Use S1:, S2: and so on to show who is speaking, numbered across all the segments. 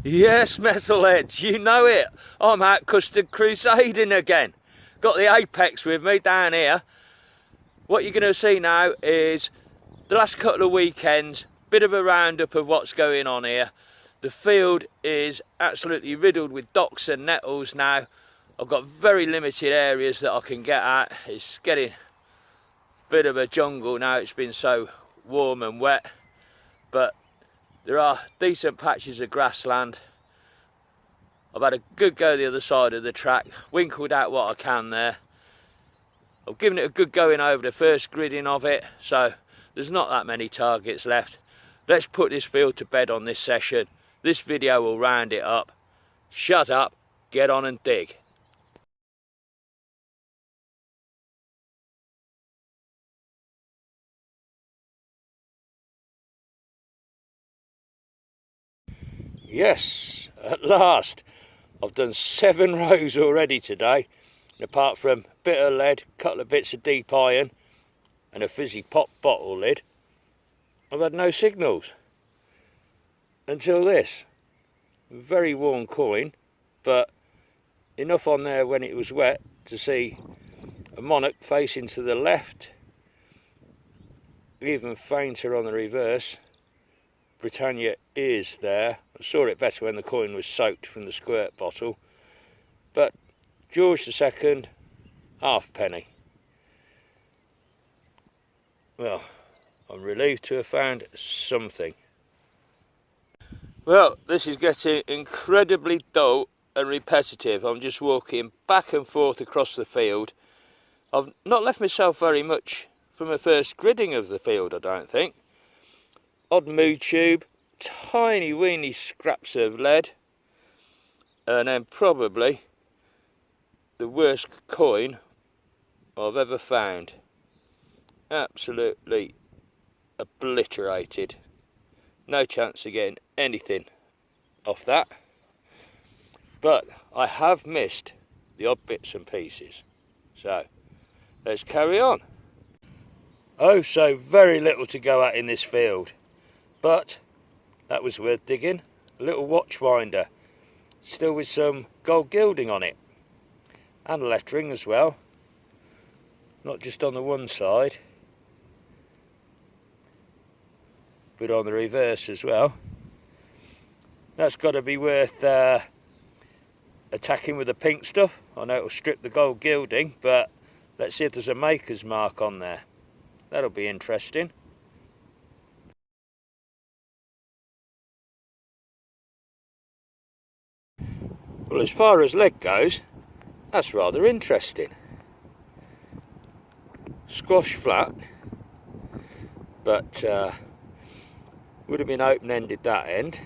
S1: Yes, metalheads, you know it. I'm out custard crusading again. Got the Apex with me down here. What you're going to see now is the last couple of weekends, bit of a roundup of what's going on here. The field is absolutely riddled with docks and nettles now. I've got very limited areas that I can get at. It's getting a bit of a jungle now, it's been so warm and wet. But there are decent patches of grassland. I've had a good go the other side of the track, winkled out what I can there. I've given it a good going over the first gridding of it, so there's not that many targets left. Let's put this field to bed on this session. This video will round it up. Shut up, get on and dig. Yes, at last. I've done 7 rows already today. And apart from a bit of lead, a couple of bits of deep iron and a fizzy pop bottle lid, I've had no signals. Until this. Very worn coin, but enough on there when it was wet to see a monarch facing to the left. Even fainter on the reverse. Britannia is there. I saw it better when the coin was soaked from the squirt bottle. But George II, halfpenny. Well, I'm relieved to have found something. Well, this is getting incredibly dull and repetitive. I'm just walking back and forth across the field. I've not left myself very much from the first gridding of the field, I don't think. Odd mood tube, tiny weeny scraps of lead, and then probably the worst coin I've ever found. Absolutely obliterated. No chance of getting anything off that. But I have missed the odd bits and pieces. So let's carry on. Oh, so very little to go at in this field. But that was worth digging. A little watch winder, still with some gold gilding on it, and lettering as well, not just on the one side but on the reverse as well. That's got to be worth attacking with the pink stuff. I know it'll strip the gold gilding, but let's see if there's a maker's mark on there. That'll be interesting. Well, as far as lead goes, that's rather interesting. Squash flat, but would have been open-ended that end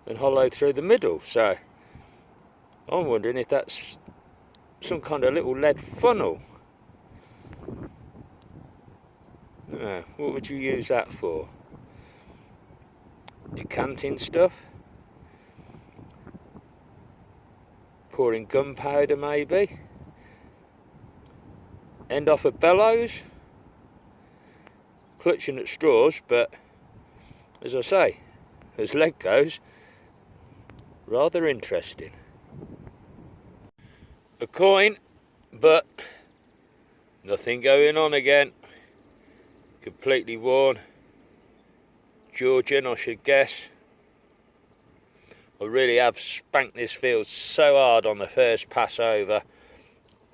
S1: and hollow through the middle. So I'm wondering if that's some kind of little lead funnel. What would you use that for? Decanting stuff? Pouring gunpowder maybe? End off a bellows? Clutching at straws, but as I say, as lead goes, rather interesting. A coin, but nothing going on again. Completely worn. Georgian, I should guess. I really have spanked this field so hard on the first pass over.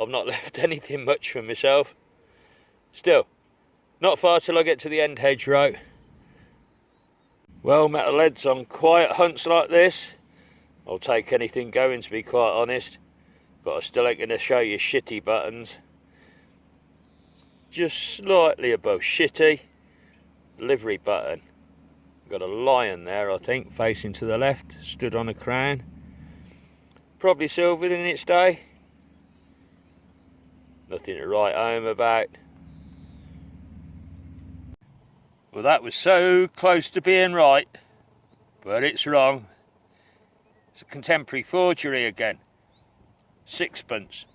S1: I've not left anything much for myself. Still, not far till I get to the end hedgerow. Well, metalheads, on quiet hunts like this, I'll take anything going, to be quite honest. But I still ain't going to show you shitty buttons. Just slightly above shitty, livery button. Got a lion there, I think, facing to the left, stood on a crown. Probably silvered in its day. Nothing to write home about. Well, that was so close to being right, but it's wrong. It's a contemporary forgery again. Sixpence.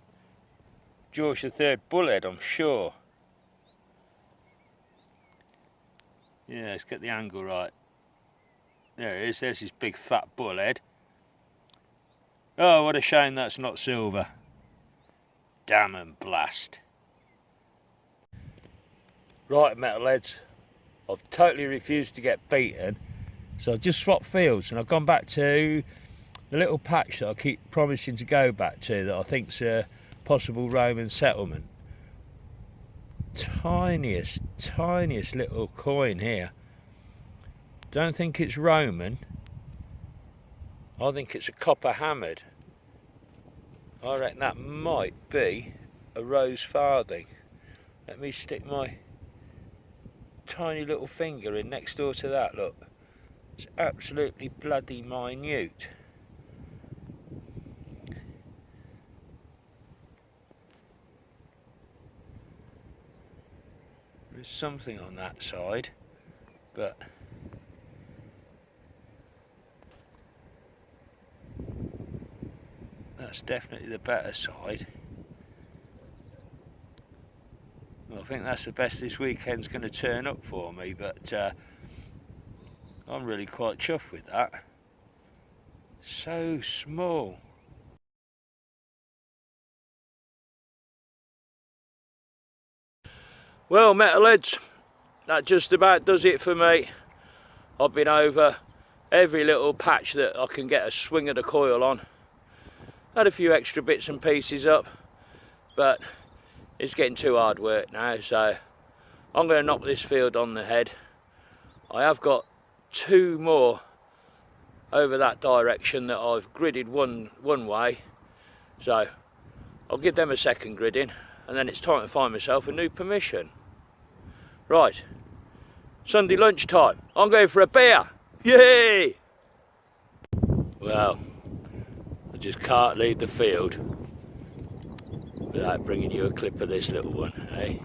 S1: George III bullhead, I'm sure. Yeah, let's get the angle right. There it is, there's his big fat bullhead. Oh, what a shame that's not silver. Damn and blast. Right, metalheads, I've totally refused to get beaten, so I've just swapped fields and I've gone back to the little patch that I keep promising to go back to, that I think's a possible Roman settlement. Tiniest little coin here. Don't think it's Roman. I think it's a copper hammered. I reckon that might be a rose farthing. Let me stick my tiny little finger in next door to that, look. It's absolutely bloody minute. There's something on that side, but that's definitely the better side. Well, I think that's the best this weekend's going to turn up for me, but I'm really quite chuffed with that. So small. Well, metalheads, that just about does it for me. I've been over every little patch that I can get a swing of the coil on. Had a few extra bits and pieces up, but it's getting too hard work now, so I'm going to knock this field on the head. I have got 2 more over that direction that I've gridded one way, so I'll give them a second gridding, and then it's time to find myself a new permission. Right, Sunday lunchtime, I'm going for a beer, yay! Well, I just can't leave the field without bringing you a clip of this little one, eh?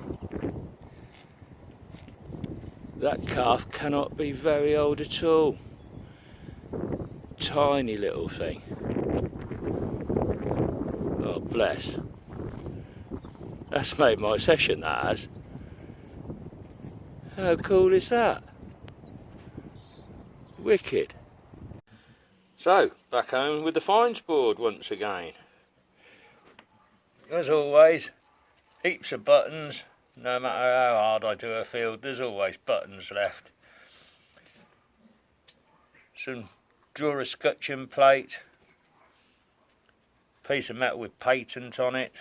S1: That calf cannot be very old at all. Tiny little thing. Oh, bless. That's made my session, that has. How cool is that? Wicked. So, back home with the fines board once again. As always, heaps of buttons. No matter how hard I do a field, there's always buttons left. Some Durascutcheon plate. Piece of metal with patent on it.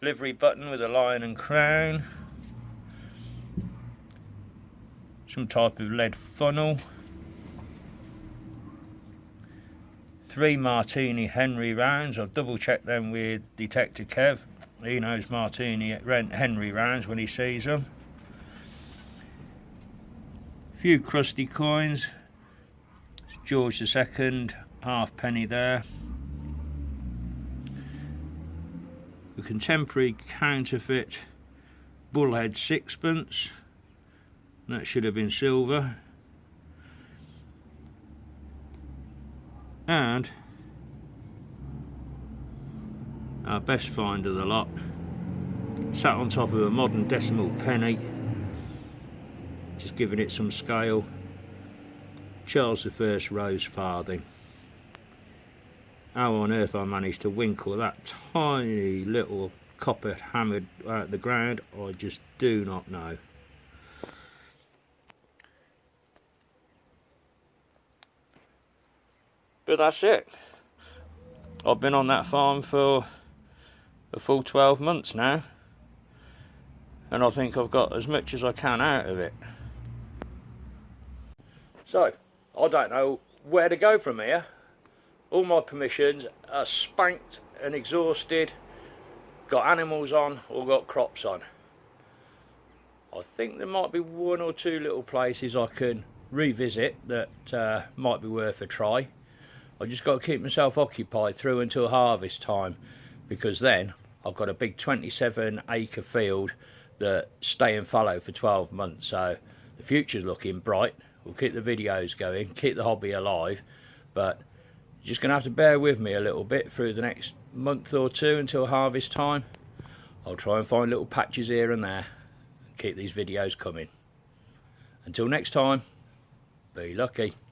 S1: Livery button with a lion and crown. Some type of lead funnel. 3 Martini Henry rounds. I've double checked them with Detective Kev. He knows Martini Henry rounds when he sees them. A few crusty coins. George II, halfpenny there. A contemporary counterfeit bullhead sixpence. That should have been silver. And our best find of the lot, sat on top of a modern decimal penny, just giving it some scale. Charles I rose farthing. How on earth I managed to winkle that tiny little copper hammered out the ground, I just do not know. But that's it. I've been on that farm for a full 12 months now, and I think I've got as much as I can out of it. So, I don't know where to go from here. All my permissions are spanked and exhausted, got animals on or got crops on. I think there might be 1 or 2 little places I can revisit that might be worth a try. I just got to keep myself occupied through until harvest time, because then I've got a big 27 acre field that stay and fallow for 12 months, so the future's looking bright. We'll keep the videos going, keep the hobby alive, but you're just going to have to bear with me a little bit through the next month or 2 until harvest time. I'll try and find little patches here and there and keep these videos coming. Until next time, Be lucky.